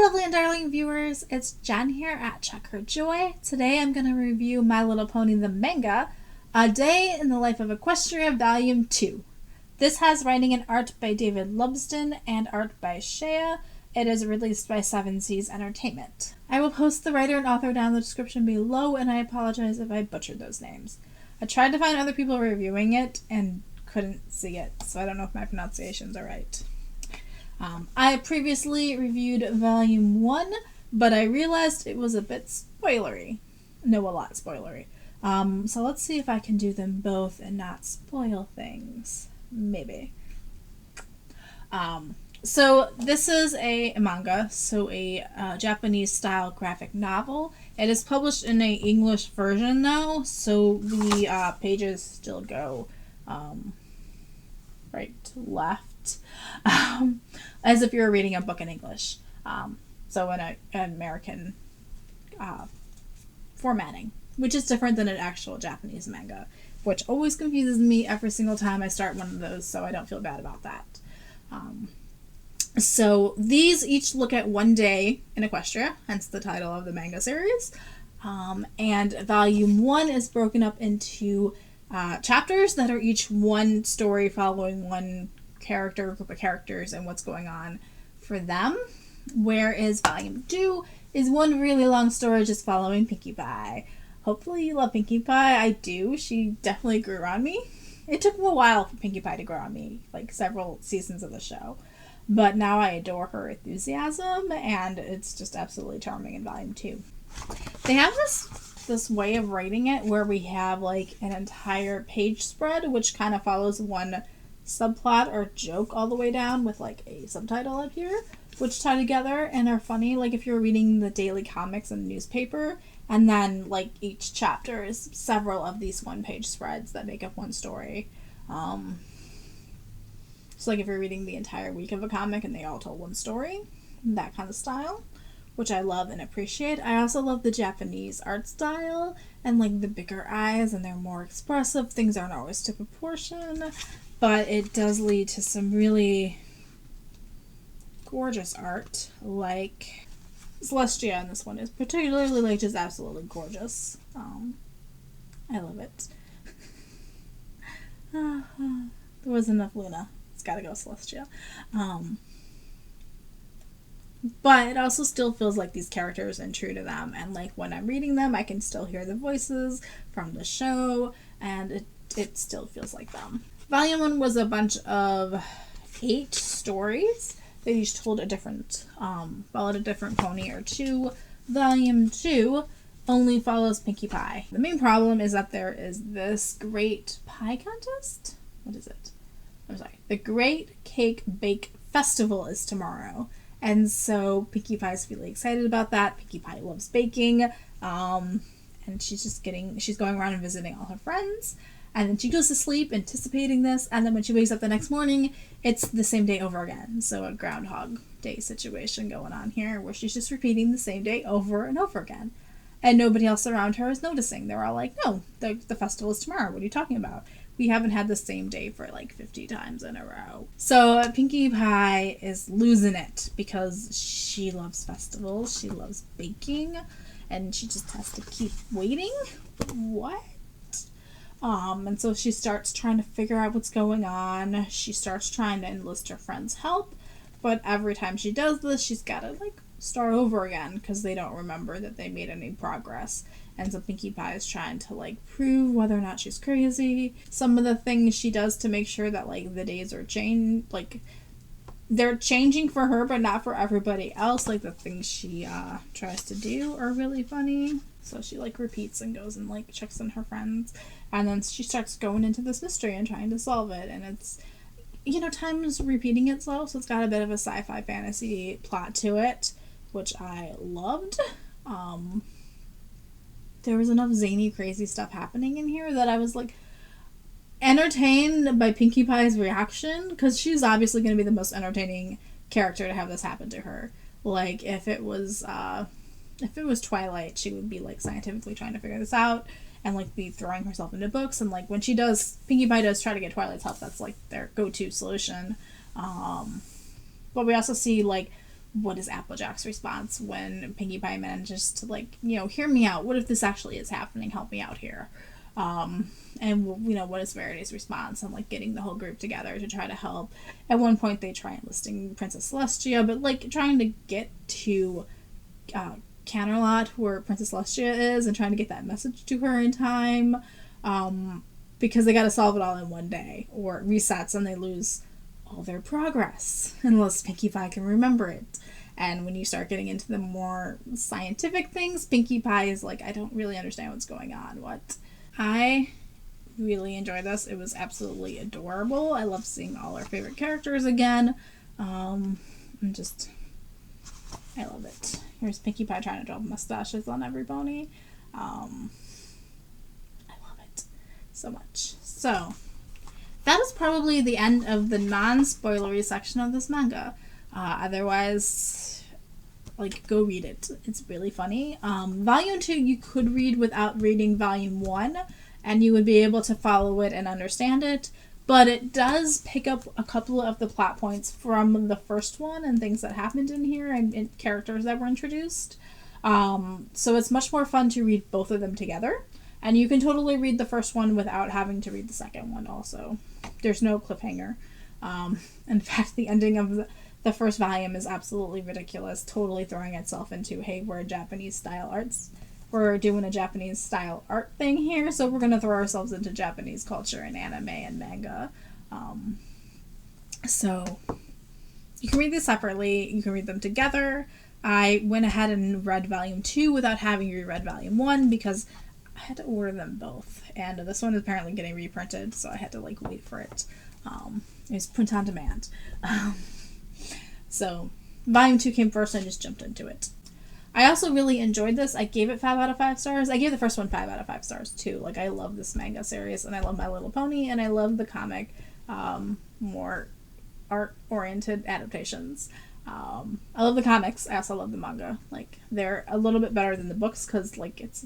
lovely and darling viewers, it's Jen here at Check Her Joy. Today I'm going to review My Little Pony the Manga, A Day in the Life of Equestria Volume 2. This has writing and art by David Lumsdon and art by Shiei. It is released by Seven Seas Entertainment. I will post the writer and author down in the description below, and I apologize if I butchered those names. I tried to find other people reviewing it and couldn't see it, so I don't know if my pronunciations are right. I previously reviewed Volume 1, but I realized it was a bit spoilery. No, a lot spoilery. So let's see if I can do them both and not spoil things. Maybe. So this is a manga, so a Japanese-style graphic novel. It is published in an English version now, so the pages still go right to left. As if you were reading a book in English. So in an American formatting, which is different than an actual Japanese manga, which always confuses me every single time I start one of those, so I don't feel bad about that. So these each look at one day in Equestria, hence the title of the manga series. And Volume 1 is broken up into chapters that are each one story following one character, group of characters, and what's going on for them. Whereas Volume 2 is one really long story just following Pinkie Pie. Hopefully you love Pinkie Pie. I do. She definitely grew on me. It took a while for Pinkie Pie to grow on me, like several seasons of the show. But now I adore her enthusiasm, and it's just absolutely charming in Volume 2. They have this way of writing it where we have like an entire page spread which kind of follows one subplot or joke all the way down with like a subtitle up here, which tie together and are funny. Like if you're reading the daily comics in the newspaper, and then like each chapter is several of these one-page spreads that make up one story. So like if you're reading the entire week of a comic and they all tell one story, that kind of style, which I love and appreciate. I also love the Japanese art style and like the bigger eyes, and they're more expressive. Things aren't always to proportion, but it does lead to some really gorgeous art, like Celestia in this one is particularly like just absolutely gorgeous. I love it. There was enough Luna. It's gotta go Celestia. But it also still feels like these characters and true to them, and like when I'm reading them I can still hear the voices from the show, and it still feels like them. Volume 1 was a bunch of 8 stories. They each told a different, followed a different pony or two. Volume 2 only follows Pinkie Pie. The main problem is that there is this Great Pie Contest? What is it? I'm sorry. The Great Cake Bake Festival is tomorrow. And so Pinkie Pie's really excited about that. Pinkie Pie loves baking. And she's going around and visiting all her friends. And then she goes to sleep anticipating this, and then when she wakes up the next morning, it's the same day over again. So a Groundhog Day situation going on here, where she's just repeating the same day over and over again. And nobody else around her is noticing. They're all like, no, the festival is tomorrow. What are you talking about? We haven't had the same day for like 50 times in a row. So Pinkie Pie is losing it because she loves festivals, she loves baking, and she just has to keep waiting. What? And so she starts trying to figure out what's going on. She starts trying to enlist her friends' help, but every time she does this, she's got to like start over again because they don't remember that they made any progress. And so Pinkie Pie is trying to like prove whether or not she's crazy. Some of the things she does to make sure that like the days are changed, like they're changing for her but not for everybody else. Like the things she tries to do are really funny. So she like repeats and goes and like checks on her friends, and then she starts going into this mystery and trying to solve it, and it's, you know, time is repeating itself, so it's got a bit of a sci-fi fantasy plot to it, which I loved. There was enough zany crazy stuff happening in here that I was like entertained by Pinkie Pie's reaction, because she's obviously going to be the most entertaining character to have this happen to her. Like if it was Twilight, she would be like scientifically trying to figure this out and like be throwing herself into books, and like when Pinkie Pie does try to get Twilight's help, that's like their go-to solution. But we also see like what is Applejack's response when Pinkie Pie manages to, like, hear me out? What if this actually is happening? Help me out here. And, what is Verity's response? And, like, getting the whole group together to try to help. At one point, they try enlisting Princess Celestia, but, like, trying to get to Canterlot, where Princess Celestia is, and trying to get that message to her in time. Because they gotta solve it all in one day, or it resets and they lose all their progress, unless Pinkie Pie can remember it. And when you start getting into the more scientific things, Pinkie Pie is like, I don't really understand what's going on. What? I really enjoyed this. It was absolutely adorable. I love seeing all our favorite characters again. I love it. Here's Pinkie Pie trying to draw mustaches on every pony. I love it so much. So, that is probably the end of the non-spoilery section of this manga. Otherwise, like, go read it. It's really funny. Volume 2 you could read without reading Volume 1, and you would be able to follow it and understand it. But it does pick up a couple of the plot points from the first one and things that happened in here and characters that were introduced. So it's much more fun to read both of them together. And you can totally read the first one without having to read the second one also. There's no cliffhanger. In fact, the ending of the first volume is absolutely ridiculous, totally throwing itself into, hey, we're doing a Japanese style art thing here, so we're going to throw ourselves into Japanese culture and anime and manga. So you can read these separately, you can read them together. I went ahead and read Volume 2 without having reread Volume 1 because I had to order them both, and this one is apparently getting reprinted, so I had to, like, wait for it. It was print on demand. So Volume 2 came first, and I just jumped into it. I also really enjoyed this. I gave it 5 out of 5 stars. I gave the first one 5 out of 5 stars, too. Like, I love this manga series, and I love My Little Pony, and I love the comic, more art-oriented adaptations. I love the comics. I also love the manga. Like, they're a little bit better than the books, because, like, it's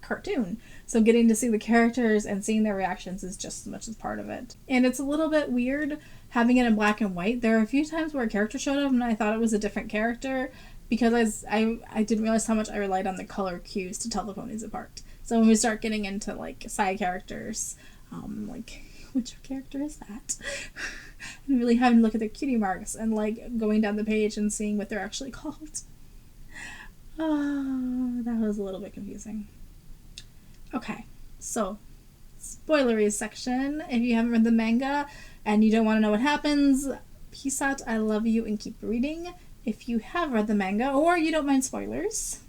cartoon. So getting to see the characters and seeing their reactions is just as much as part of it. And it's a little bit weird having it in black and white. There are a few times where a character showed up and I thought it was a different character because I didn't realize how much I relied on the color cues to tell the ponies apart. So when we start getting into, like, side characters, like, which character is that? And really having to look at their cutie marks and, like, going down the page and seeing what they're actually called. Oh, that was a little bit confusing. Okay, so spoilery section. If you haven't read the manga and you don't want to know what happens, peace out, I love you, and keep reading. If you have read the manga or you don't mind spoilers,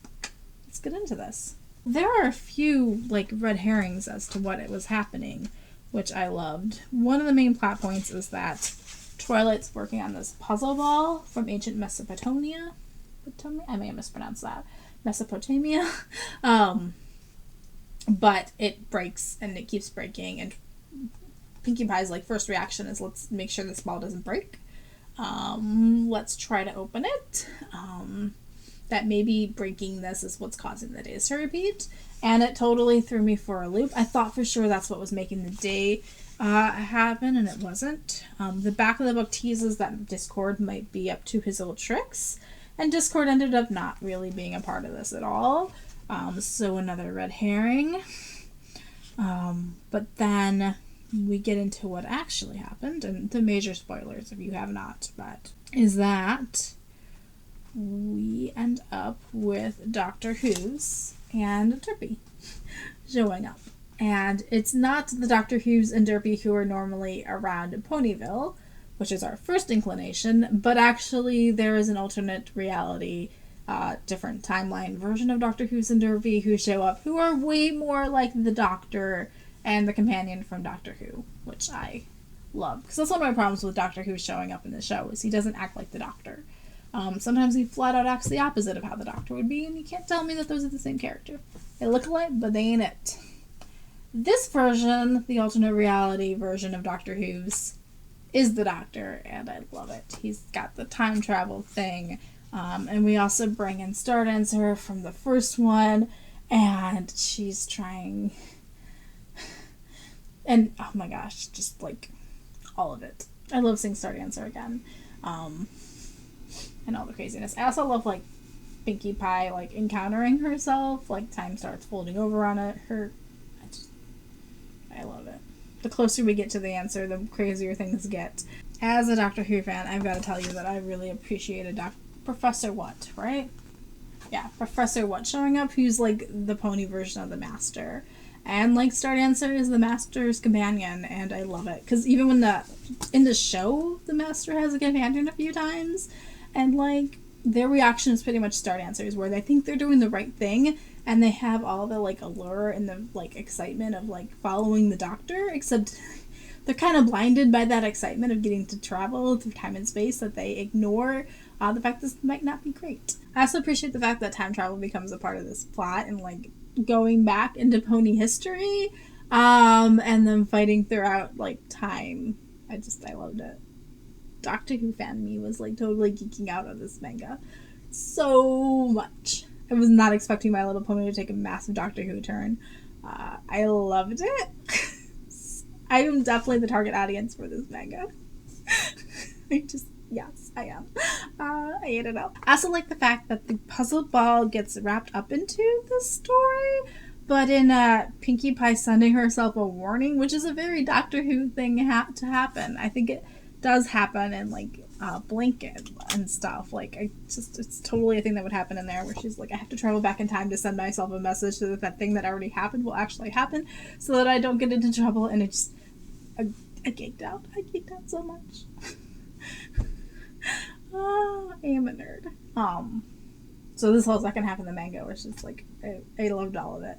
let's get into this. There are a few, like, red herrings as to what it was happening, which I loved. One of the main plot points is that Twilight's working on this puzzle ball from ancient Mesopotamia. I may have mispronounced that. Mesopotamia. But it breaks, and it keeps breaking, and Pinkie Pie's, like, first reaction is, let's make sure this ball doesn't break. Let's try to open it. That maybe breaking this is what's causing the days to repeat, and it totally threw me for a loop. I thought for sure that's what was making the day happen, and it wasn't. The back of the book teases that Discord might be up to his old tricks, and Discord ended up not really being a part of this at all. So another red herring. But then we get into what actually happened, and the major spoilers if you have not, but is that we end up with Doctor Who's and Derpy showing up. And it's not the Doctor Who's and Derpy who are normally around Ponyville, which is our first inclination, but actually there is an alternate reality, different timeline version of Doctor Who's and Derpy who show up, who are way more like the Doctor and the companion from Doctor Who, which I love. Because that's one of my problems with Doctor Who showing up in the show, is he doesn't act like the Doctor. Sometimes he flat out acts the opposite of how the Doctor would be, and you can't tell me that those are the same character. They look alike, but they ain't it. This version, the alternate reality version of Doctor Who's, is the Doctor, and I love it. He's got the time travel thing. And we also bring in Star Dancer from the first one, and she's trying, and oh my gosh, just like all of it. I love seeing Star Dancer again. and all the craziness. I also love like Pinkie Pie like encountering herself, like time starts folding over on it. I love it. The closer we get to the answer, the crazier things get. As a Doctor Who fan, I've got to tell you that I really appreciated Professor What, right? Yeah, Professor What showing up, who's like the pony version of the Master. And like Stardancer is the Master's companion, and I love it. Because even when in the show, the Master has a companion a few times, and like their reaction is pretty much Stardancer's, where they think they're doing the right thing, and they have all the like allure and the like excitement of like following the Doctor, except they're kind of blinded by that excitement of getting to travel through time and space that they ignore the fact this might not be great. I also appreciate the fact that time travel becomes a part of this plot and like going back into pony history and then fighting throughout like time. I loved it. Doctor Who fan me was like totally geeking out on this manga so much. I was not expecting My Little Pony to take a massive Doctor Who turn. I loved it. I am definitely the target audience for this manga. Yes, I am. I ate it up. I also like the fact that the puzzle ball gets wrapped up into the story, but in Pinkie Pie sending herself a warning, which is a very Doctor Who thing to happen. I think it does happen in like Blink and stuff. Like it's totally a thing that would happen in there, where she's like, I have to travel back in time to send myself a message so that thing that already happened will actually happen, so that I don't get into trouble. And it just I geeked out. I geeked out so much. I am a nerd. So this whole second half of the manga was just like I loved all of it.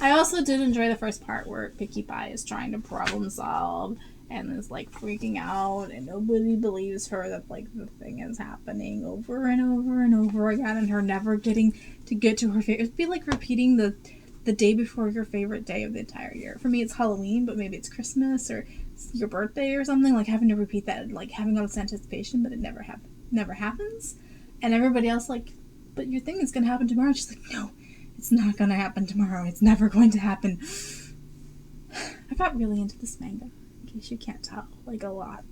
I also did enjoy the first part where Pinkie Pie is trying to problem solve and is like freaking out, and nobody believes her that like the thing is happening over and over and over again, and her never getting to get to her favorite. It'd be like repeating the day before your favorite day of the entire year. For me, it's Halloween, but maybe it's Christmas or your birthday or something. Like having to repeat that, like having all this anticipation, but it never happens. And everybody else like, but your thing is gonna happen tomorrow. She's like, no, it's not gonna happen tomorrow. It's never going to happen. I got really into this manga, in case you can't tell. Like a lot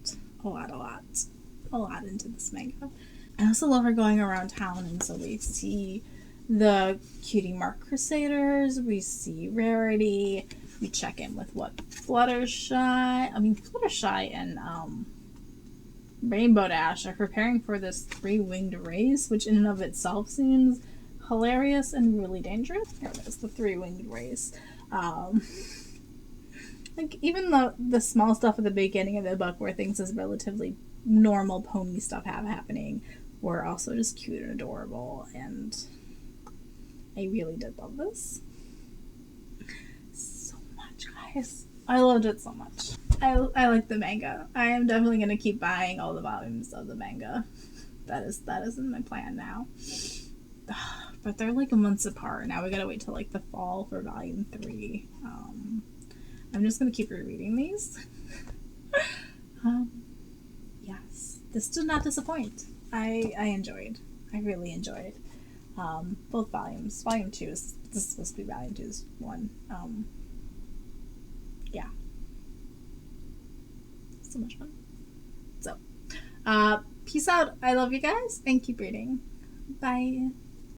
into this manga. I also love her going around town, and so we see the Cutie Mark Crusaders, we see Rarity, we check in with Fluttershy and Rainbow Dash are preparing for this 3-winged race, which in and of itself seems hilarious and really dangerous. There it is, the 3-winged race. Like even the small stuff at the beginning of the book where things is relatively normal pony stuff happening were also just cute and adorable, and I really did love this so much, guys. I loved it so much. I like the manga. I am definitely going to keep buying all the volumes of the manga. That is in my plan now. But they're like months apart. Now we gotta wait till like the fall for volume 3. I'm just gonna keep rereading these. Yes, this did not disappoint. I really enjoyed both volumes. Volume 2 this is supposed to be volume 2's one. Yeah. So much fun. So, peace out. I love you guys, and keep reading. Bye.